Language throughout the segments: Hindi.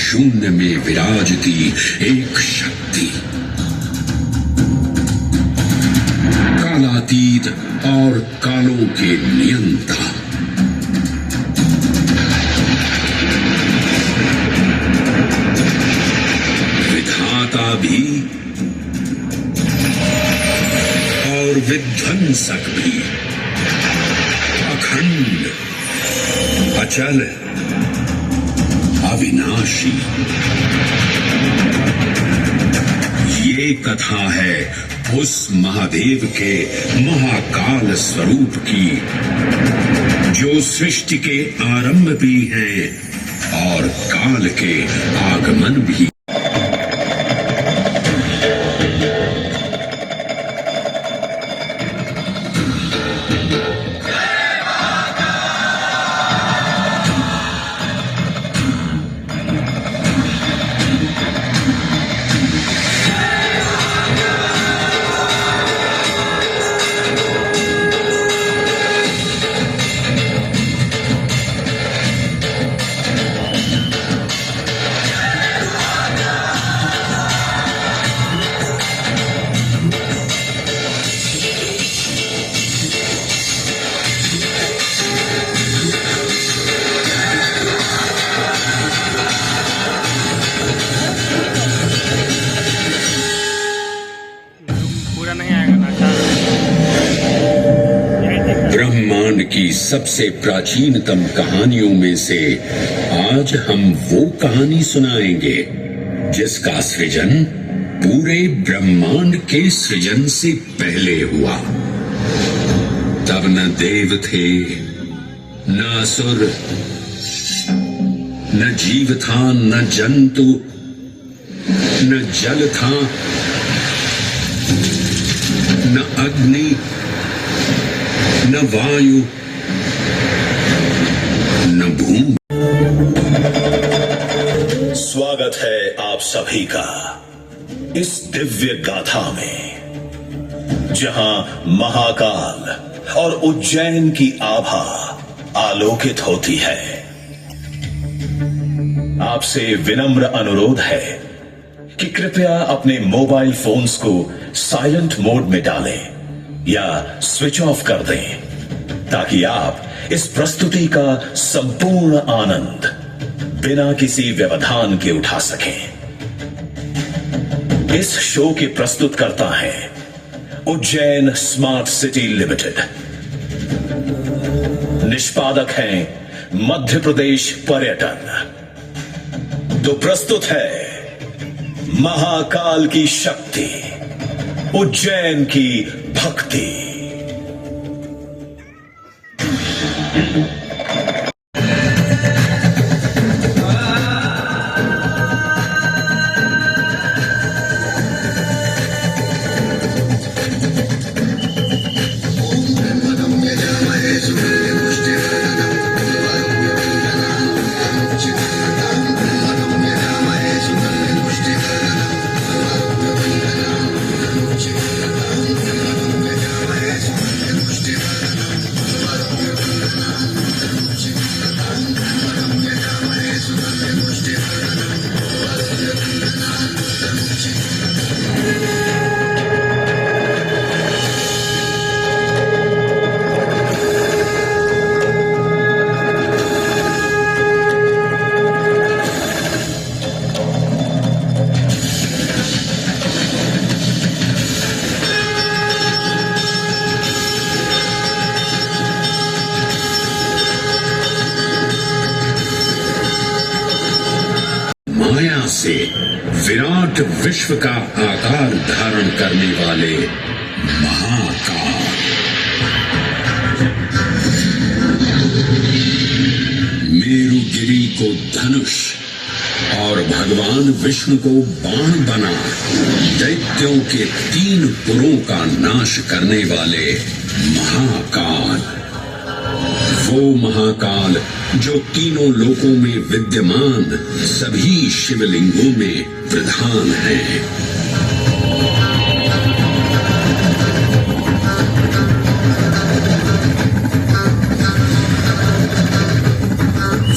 शून्य में विराजती एक शक्ति, कालातीत और कालों के नियंता, विधाता भी और विध्वंसक भी, अखंड, अचल, अविनाशी। ये कथा है उस महादेव के महाकाल स्वरूप की, जो सृष्टि के आरंभ भी हैं और काल के आगमन भी। ब्रह्मांड की सबसे प्राचीनतम कहानियों में से आज हम वो कहानी सुनाएंगे जिसका सृजन पूरे ब्रह्मांड के सृजन से पहले हुआ। तब न देव थे, न असुर, न जीव था, न जंतु, न जल था, न अग्नि, न वायु, न भूमि। स्वागत है आप सभी का इस दिव्य गाथा में, जहां महाकाल और उज्जैन की आभा आलोकित होती है। आपसे विनम्र अनुरोध है कि कृपया अपने मोबाइल फोन्स को साइलेंट मोड में डालें या स्विच ऑफ कर दें, ताकि आप इस प्रस्तुति का संपूर्ण आनंद बिना किसी व्यवधान के उठा सकें। इस शो के प्रस्तुतकर्ता हैं उज्जैन स्मार्ट सिटी लिमिटेड, निष्पादक हैं मध्य प्रदेश पर्यटन। तो प्रस्तुत है महाकाल की शक्ति, उज्जैन की भक्ति। माया से विराट विश्व का आकार धारण करने वाले महाकाल, मेरुगिरी को धनुष और भगवान विष्णु को बाण बना दैत्यों के 3 पुरों का नाश करने वाले महाकाल, वो महाकाल जो तीनों लोकों में विद्यमान सभी शिवलिंगों में प्रधान है।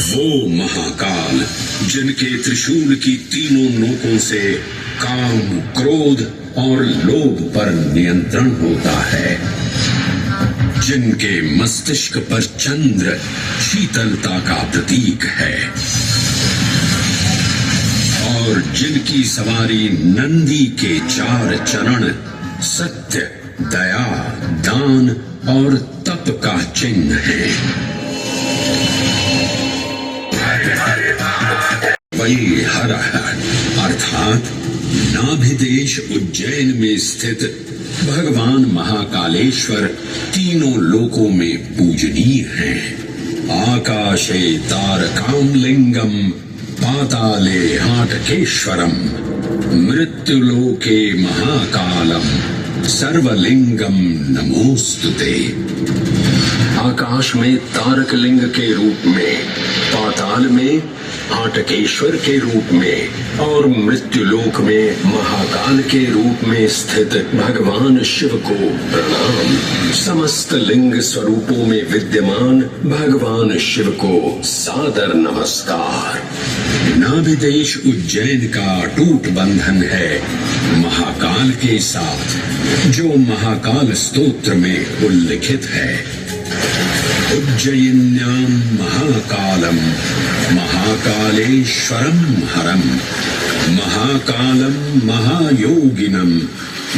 वो महाकाल, जिनके त्रिशूल की तीनों नोकों से काम, क्रोध और लोभ पर नियंत्रण होता है, जिनके मस्तिष्क पर चंद्र शीतलता का प्रतीक है और जिनकी सवारी नंदी के 4 चरण सत्य, दया, दान और तप का चिन्ह है। वही हर अर्थात नाभिदेश उज्जैन में स्थित भगवान महाकालेश्वर तीनों लोकों में पूजनीय हैं। आकाशे तारकामलिंगम पाताले हाटकेश्वरम मृत्युलोके महाकालम सर्वलिंगम नमोस्तुते। आकाश में तारकलिंग के रूप में, पाताल में हाटकेश्वर के रूप में और मृत्युलोक में महाकाल के रूप में स्थित भगवान शिव को प्रणाम। समस्त लिंग स्वरूपों में विद्यमान भगवान शिव को सादर नमस्कार। नाभिदेश उज्जैन का अटूट बंधन है महाकाल के साथ, जो महाकाल स्तोत्र में उल्लिखित है। उज्जयिन्याम महाकालम महाकालेश्वरम हरम महाकालम महायोगिनम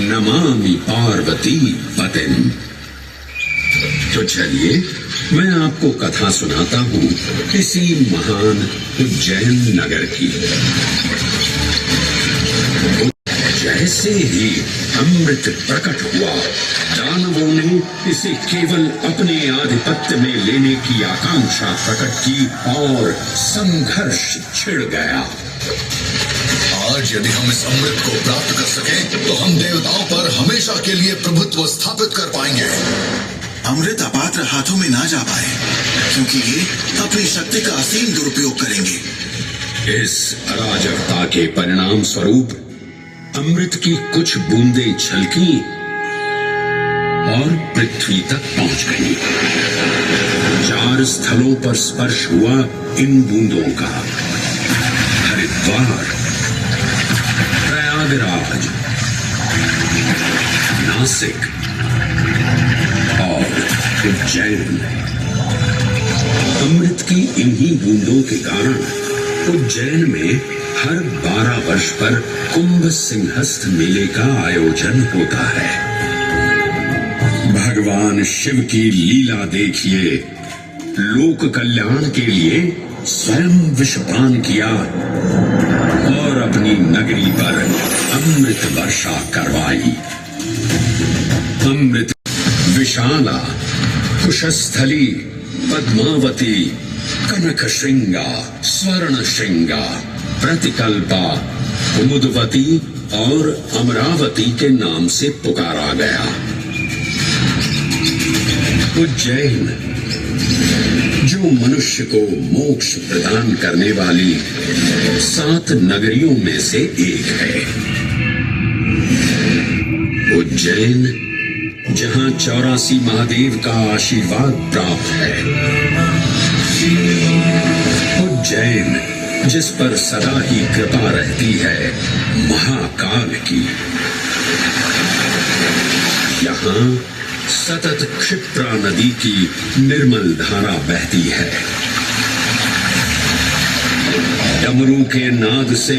नमामि पार्वती पतिम। तो चलिए मैं आपको कथा सुनाता हूँ इसी महान उज्जैन नगर की। जैसे ही अमृत प्रकट हुआ, दानवों ने इसे केवल अपने आधिपत्य में लेने की आकांक्षा प्रकट की और संघर्ष छिड़ गया। आज यदि हम इस अमृत को प्राप्त कर सकें, तो हम देवताओं पर हमेशा के लिए प्रभुत्व स्थापित कर पाएंगे। अमृत अपात्र हाथों में ना जा पाए, क्योंकि ये अपनी शक्ति का असीम दुरुपयोग करेंगे। इस अराजकता के परिणाम स्वरूप अमृत की कुछ बूंदें छलकी और पृथ्वी तक पहुंच गई। 4 स्थलों पर स्पर्श हुआ इन बूंदों का। हरिद्वार, प्रयागराज, नासिक और उज्जैन। अमृत की इन्हीं बूंदों के कारण उज्जैन में हर 12 वर्ष पर कुंभ सिंहस्थ मेले का आयोजन होता है। भगवान शिव की लीला देखिए। लोक कल्याण के लिए स्वयं विषपान किया और अपनी नगरी पर अमृत वर्षा करवाई। अमृत विशाला, कुशस्थली, पद्मावती, कनक श्रृंगा, स्वर्ण श्रृंगा, प्रतिकल्पा, कुमुदवती और अमरावती के नाम से पुकारा गया। उज्जैन, जो मनुष्य को मोक्ष प्रदान करने वाली 7 नगरियों में से एक है। उज्जैन, जहां 84 महादेव का आशीर्वाद प्राप्त है। उज्जैन, जिस पर सदा ही कृपा रहती है महाकाल की। यहाँ सतत क्षिप्रा नदी की निर्मल धारा बहती है। डमरू के नाद से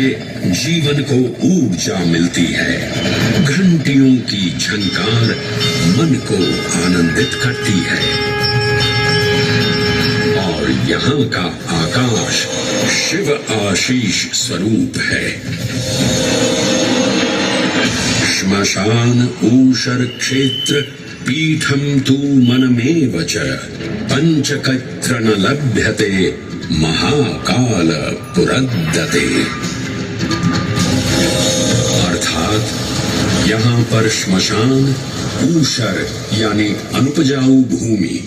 जीवन को ऊर्जा मिलती है। घंटियों की झंकार मन को आनंदित करती है और यहाँ का आकाश शिव आशीष स्वरूप है। श्मशान ऊषर क्षेत्र पीठम तू मनमेव च पंचकत्र न लभ्यते महाकाल पुरद्दते। अर्थात यहाँ पर श्मशान, ऊषर यानी अनुपजाऊ भूमि,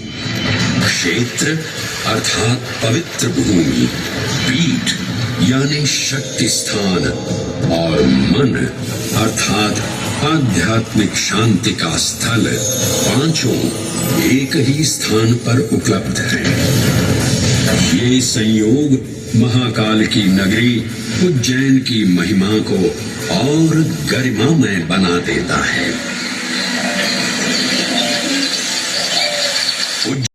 क्षेत्र अर्थात पवित्र भूमि, पीठ यानी शक्ति स्थान और मन अर्थात आध्यात्मिक शांति का स्थल, पांचों एक ही स्थान पर उपलब्ध है। ये संयोग महाकाल की नगरी उज्जैन की महिमा को और गरिमामय बना देता है।